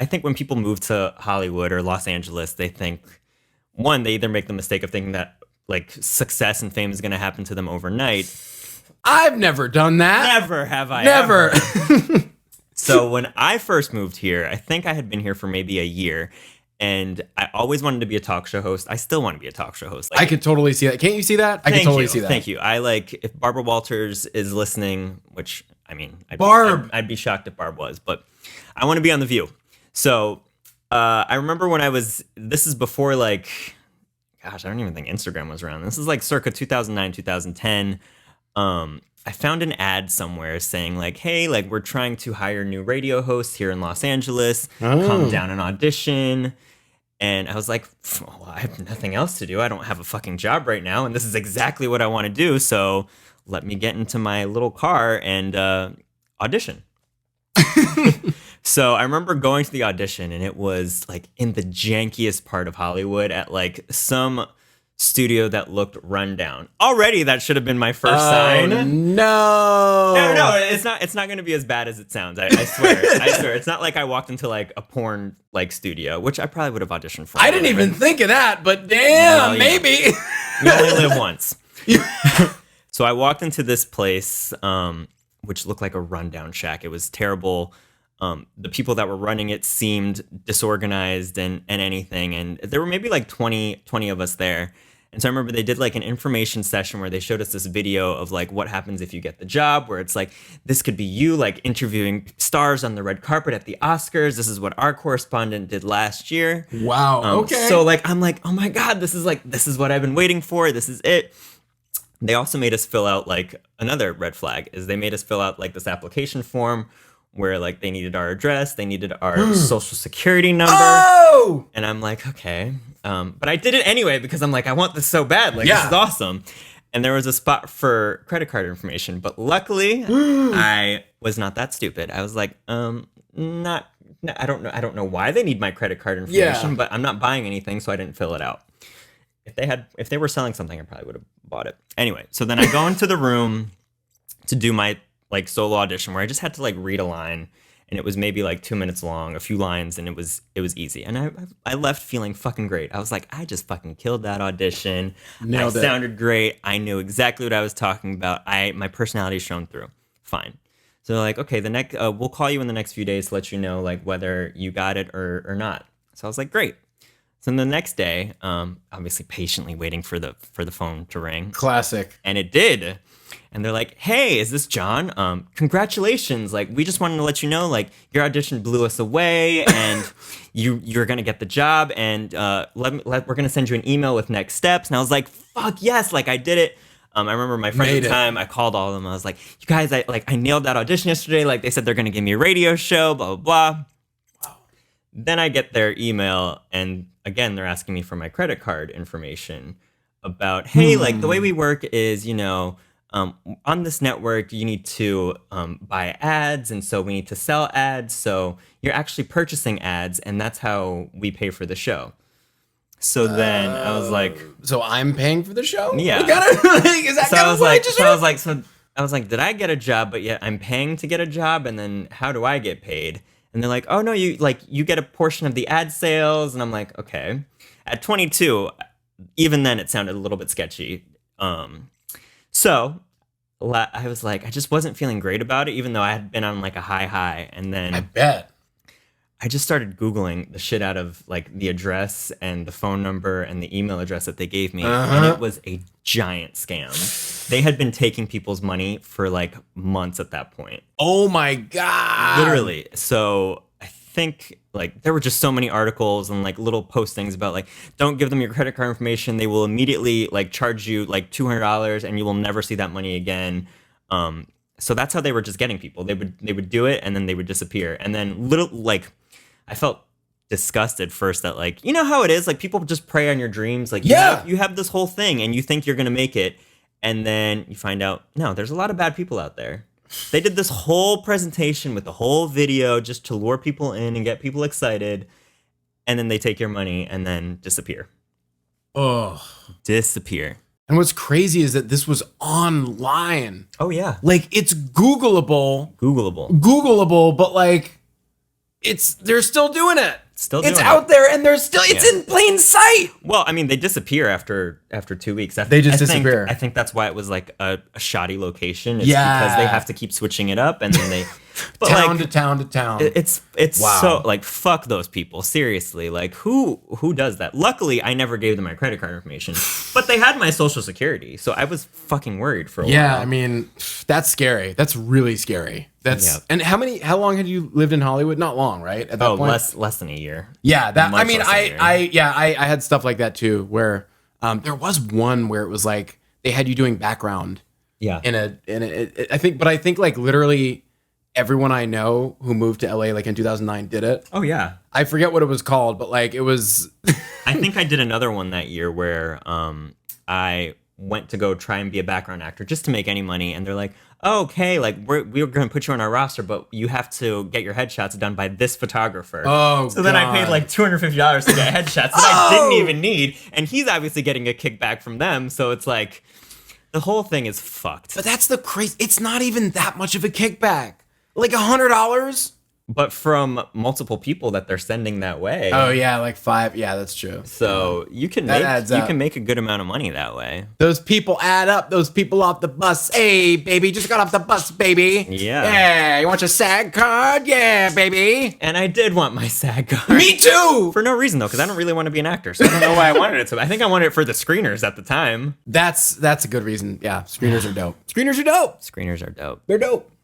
I think when people move to Hollywood or Los Angeles, they think, one, they either make the mistake of thinking that like success and fame is going to happen to them overnight. I've never done that. Never have I Never. ever. So when I first moved here, I think I had been here for maybe a year, and I always wanted to be a talk show host. I still want to be a talk show host. Like, I could totally see that. Can't you see that? I can totally see that. Thank you. I like, if Barbara Walters is listening, which I mean, I'd be shocked if Barb was, but I want to be on The View. So I remember when this is before like, gosh, I don't even think Instagram was around. This is like circa 2009, 2010. I found an ad somewhere saying like, hey, like we're trying to hire new radio hosts here in Los Angeles. Come down and audition. And I was like, well, I have nothing else to do. I don't have a fucking job right now. And this is exactly what I want to do. So let me get into my little car and audition. So I remember going to the audition, and it was like in the jankiest part of Hollywood at like some studio that looked run down. Already that should have been my first sign. No, it's not going to be as bad as it sounds. I swear. I swear. It's not like I walked into like a porn like studio, which I probably would have auditioned for. I didn't even think of that, but damn, maybe. We only live once. So I walked into this place, which looked like a rundown shack. It was terrible. The people that were running it seemed disorganized and anything. And there were maybe like 20 of us there. And so I remember they did like an information session where they showed us this video of like what happens if you get the job, where it's like, this could be you like interviewing stars on the red carpet at the Oscars. This is what our correspondent did last year. Wow. Okay. So like, I'm like, oh my God, this is what I've been waiting for. This is it. They also made us fill out like another red flag is they made us fill out like this application form where like they needed our address, they needed our social security number. Oh! And I'm like, okay. But I did it anyway because I'm like, I want this so bad. Like, this is awesome. And there was a spot for credit card information. But luckily, I was not that stupid. I was like, I don't know why they need my credit card information, but I'm not buying anything, so I didn't fill it out. If they were selling something, I probably would have bought it. Anyway, so then I go into the room to do my like solo audition where I just had to like read a line, and it was maybe like 2 minutes long, a few lines, and it was easy. And I left feeling fucking great. I was like, I just fucking killed that audition. Nailed it. Sounded great. I knew exactly what I was talking about. My personality shone through. Fine. So they're like, okay, we'll call you in the next few days to let you know like whether you got it or not. So I was like, great. So the next day, obviously patiently waiting for the phone to ring. Classic. And it did. And they're like, hey, is this John? Congratulations. Like, we just wanted to let you know, like, your audition blew us away, and you're going to get the job, and we're going to send you an email with next steps. And I was like, fuck yes, like, I did it. I remember my friend at the time, I called all of them. I was like, you guys, I nailed that audition yesterday. Like, they said they're going to give me a radio show, blah, blah, blah. Wow. Then I get their email, and again, they're asking me for my credit card information about, hey, like, the way we work is, you know, on this network, you need to buy ads, and so we need to sell ads. So you're actually purchasing ads, and that's how we pay for the show. So then I was like, so I'm paying for the show? Yeah. Is that so kind I of was like, so I was like, did I get a job? But yet I'm paying to get a job, and then how do I get paid? And they're like, oh no, you get a portion of the ad sales, and I'm like, okay. At 22, even then it sounded a little bit sketchy. So I was like, I just wasn't feeling great about it, even though I had been on like a high. And then I bet I just started Googling the shit out of like the address and the phone number and the email address that they gave me. And it was a giant scam. They had been taking people's money for like months at that point. Oh my God. Literally. So I think like there were just so many articles and like little postings about like, don't give them your credit card information. They will immediately like charge you like $200 and you will never see that money again. So that's how they were just getting people. They would do it and then they would disappear. And then I felt disgusted first that like, you know how it is? Like people just prey on your dreams. Like you have this whole thing and you think you're going to make it. And then you find out, no, there's a lot of bad people out there. They did this whole presentation with the whole video just to lure people in and get people excited. And then they take your money and then disappear. Oh. Disappear. And what's crazy is that this was online. Oh, yeah. Like, it's Googleable, but like, they're still doing it. Still it's doing out it. there, and it's in plain sight. Well, I mean, they disappear after 2 weeks. They just disappear. I think that's why it was like a shoddy location. It's Yeah. because they have to keep switching it up, and then they but town to town to town. It's Wow. so like fuck those people. Seriously, like who does that? Luckily, I never gave them my credit card information, but they had my social security, so I was fucking worried for a while. Yeah, I mean, that's scary. That's really scary. Yeah. And how long had you lived in Hollywood? Not long, right? At that point? less than a year. Yeah, that Much I mean, less than a year. I had stuff like that too, where there was one where it was like they had you doing background Yeah. I think like literally everyone I know who moved to LA like in 2009 did it. Oh yeah. I forget what it was called, but like it was I think I did another one that year where I went to go try and be a background actor just to make any money, and they're like, oh, okay, like we're going to put you on our roster, but you have to get your headshots done by this photographer. Oh, so then I paid like $250 to get headshots that I didn't even need, and he's obviously getting a kickback from them, so it's like the whole thing is fucked. But that's the crazy. It's not even that much of a kickback. Like $100. But from multiple people that they're sending that way. Oh yeah, like 5. Yeah, that's true. So you can make a good amount of money that way. Those people add up. Those people off the bus. Hey, baby, just got off the bus, baby. Yeah. Yeah, you want your SAG card? Yeah, baby. And I did want my SAG card. Me too. For no reason though, because I don't really want to be an actor, so I don't know why I wanted it. I think I wanted it for the screeners at the time. That's a good reason. Yeah, screeners are dope. Screeners are dope. Screeners are dope. They're dope.